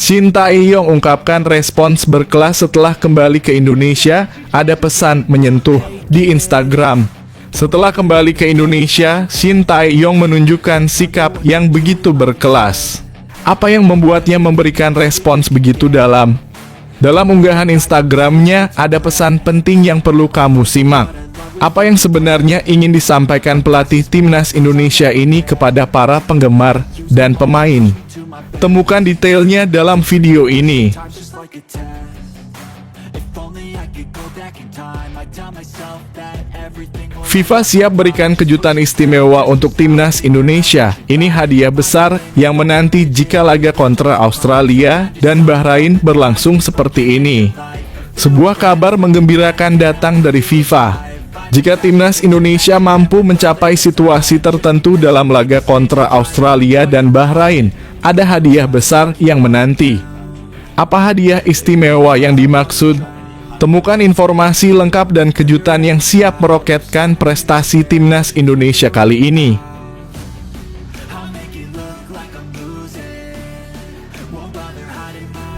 Shin Tae-yong ungkapkan respons berkelas setelah kembali ke Indonesia, ada pesan menyentuh di Instagram. Setelah kembali ke Indonesia, Shin Tae-yong menunjukkan sikap yang begitu berkelas. Apa yang membuatnya memberikan respons begitu dalam? Dalam unggahan Instagramnya, ada pesan penting yang perlu kamu simak. Apa yang sebenarnya ingin disampaikan pelatih timnas Indonesia ini kepada para penggemar dan pemain? Temukan detailnya dalam video ini. FIFA siap berikan kejutan istimewa untuk timnas Indonesia. Ini hadiah besar yang menanti jika laga kontra Australia dan Bahrain berlangsung seperti ini. Sebuah kabar menggembirakan datang dari FIFA. Jika timnas Indonesia mampu mencapai situasi tertentu dalam laga kontra Australia dan Bahrain, ada hadiah besar yang menanti. Apa hadiah istimewa yang dimaksud? Temukan informasi lengkap dan kejutan yang siap meroketkan prestasi timnas Indonesia kali ini.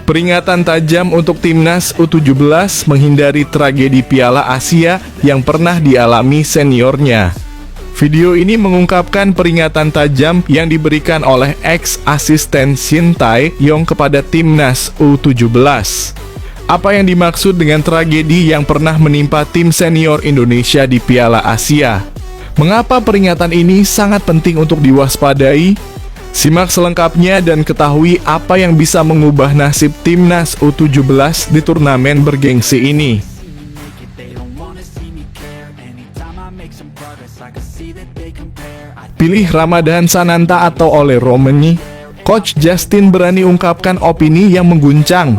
Peringatan tajam untuk timnas U17 menghindari tragedi Piala Asia yang pernah dialami seniornya. Video ini mengungkapkan peringatan tajam yang diberikan oleh ex-asisten Shin Tae-yong kepada timnas U17. Apa yang dimaksud dengan tragedi yang pernah menimpa tim senior Indonesia di Piala Asia? Mengapa peringatan ini sangat penting untuk diwaspadai? Simak selengkapnya dan ketahui apa yang bisa mengubah nasib timnas U17 di turnamen bergengsi ini. Pilih Ramadhan Sananta atau Ole Romeni? Coach Justin berani ungkapkan opini yang mengguncang.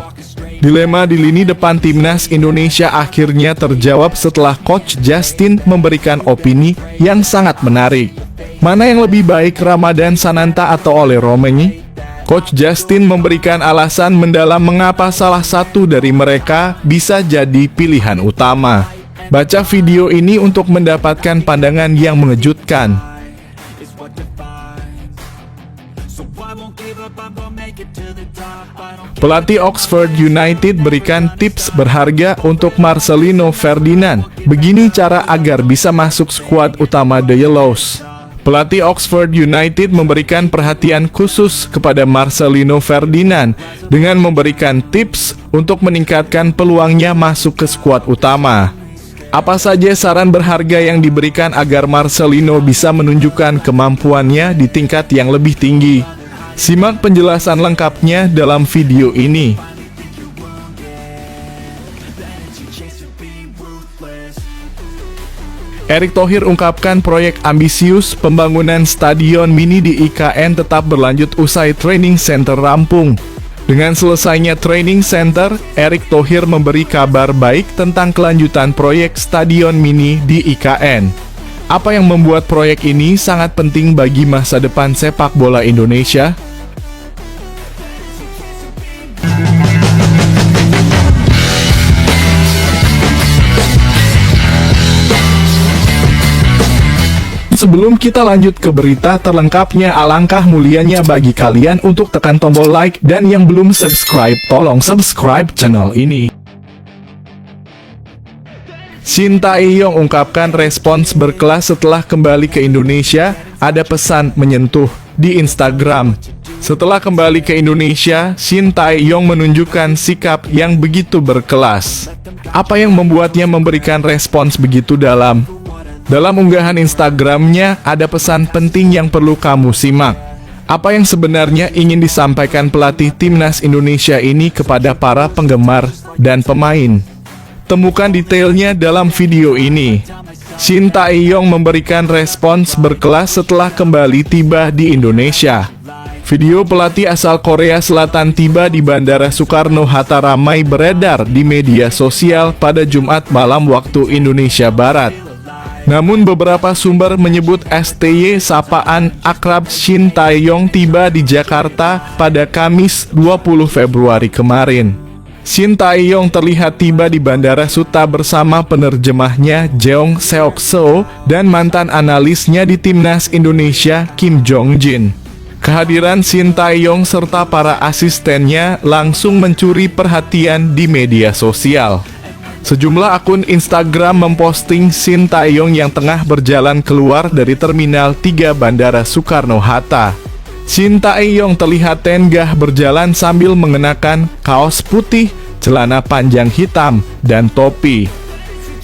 Dilema di lini depan timnas Indonesia akhirnya terjawab setelah Coach Justin memberikan opini yang sangat menarik. Mana yang lebih baik, Ramadhan Sananta atau Ole Romeni? Coach Justin memberikan alasan mendalam mengapa salah satu dari mereka bisa jadi pilihan utama. Baca video ini untuk mendapatkan pandangan yang mengejutkan. Pelatih Oxford United berikan tips berharga untuk Marcelino Ferdinand. Begini cara agar bisa masuk skuad utama The Yellows. Pelatih Oxford United memberikan perhatian khusus kepada Marcelino Ferdinand dengan memberikan tips untuk meningkatkan peluangnya masuk ke skuad utama. Apa saja saran berharga yang diberikan agar Marcelino bisa menunjukkan kemampuannya di tingkat yang lebih tinggi? Simak penjelasan lengkapnya dalam video ini. Erick Thohir ungkapkan proyek ambisius pembangunan stadion mini di IKN tetap berlanjut usai training center rampung. Dengan selesainya training center, Erick Thohir memberi kabar baik tentang kelanjutan proyek stadion mini di IKN. Apa yang membuat proyek ini sangat penting bagi masa depan sepak bola Indonesia? Sebelum kita lanjut ke berita terlengkapnya, alangkah mulianya bagi kalian untuk tekan tombol like, dan yang belum subscribe, tolong subscribe channel ini. Shin Tae-yong ungkapkan respons berkelas setelah kembali ke Indonesia, ada pesan menyentuh di Instagram. Setelah kembali ke Indonesia, Shin Tae-yong menunjukkan sikap yang begitu berkelas. Apa yang membuatnya memberikan respons begitu dalam? Dalam unggahan Instagramnya, ada pesan penting yang perlu kamu simak. Apa yang sebenarnya ingin disampaikan pelatih timnas Indonesia ini kepada para penggemar dan pemain? Temukan detailnya dalam video ini. Shin Tae-yong memberikan respons berkelas setelah kembali tiba di Indonesia. Video pelatih asal Korea Selatan tiba di Bandara Soekarno-Hatta ramai beredar di media sosial pada Jumat malam waktu Indonesia Barat. Namun beberapa sumber menyebut STY sapaan akrab Shin Tae-yong tiba di Jakarta pada Kamis 20 Februari kemarin. Shin Tae-yong terlihat tiba di Bandara Suta bersama penerjemahnya Jeong Seok-seo dan mantan analisnya di timnas Indonesia Kim Jong-jin. Kehadiran Shin Tae-yong serta para asistennya langsung mencuri perhatian di media sosial. Sejumlah akun Instagram memposting Shin Tae-yong yang tengah berjalan keluar dari Terminal 3 Bandara Soekarno-Hatta. Shin Tae-yong terlihat tenggah berjalan sambil mengenakan kaos putih, celana panjang hitam, dan topi.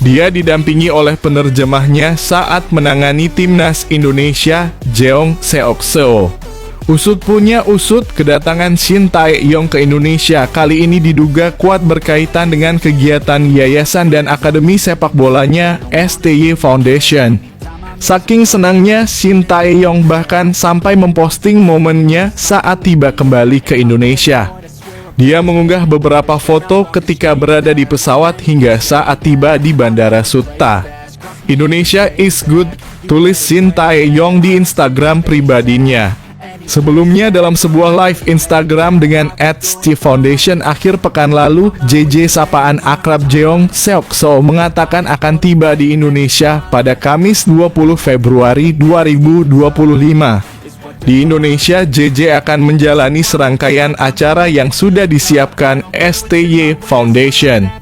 Dia didampingi oleh penerjemahnya saat menangani timnas Indonesia, Jeong Seok-seo. Usut punya usut, kedatangan Shin Tae-yong ke Indonesia kali ini diduga kuat berkaitan dengan kegiatan yayasan dan akademi sepak bolanya STY Foundation. Saking senangnya, Shin Tae-yong bahkan sampai memposting momennya saat tiba kembali ke Indonesia. Dia mengunggah beberapa foto ketika berada di pesawat hingga saat tiba di Bandara Suta. Indonesia is good, tulis Shin Tae-yong di Instagram pribadinya. Sebelumnya dalam sebuah live Instagram dengan @STYFoundation akhir pekan lalu, JJ sapaan akrab Jeong Seok-seo mengatakan akan tiba di Indonesia pada Kamis 20 Februari 2025. Di Indonesia, JJ akan menjalani serangkaian acara yang sudah disiapkan STY Foundation.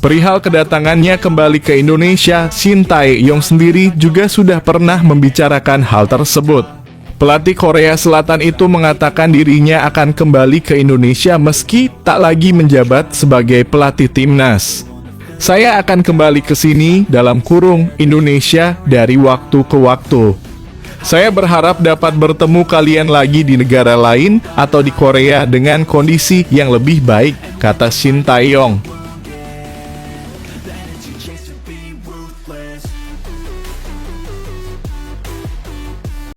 Perihal kedatangannya kembali ke Indonesia, Shin Tae-yong sendiri juga sudah pernah membicarakan hal tersebut. Pelatih Korea Selatan itu mengatakan dirinya akan kembali ke Indonesia meski tak lagi menjabat sebagai pelatih timnas. Saya akan kembali ke sini dalam kurung Indonesia dari waktu ke waktu. Saya berharap dapat bertemu kalian lagi di negara lain atau di Korea dengan kondisi yang lebih baik, kata Shin Tae-yong.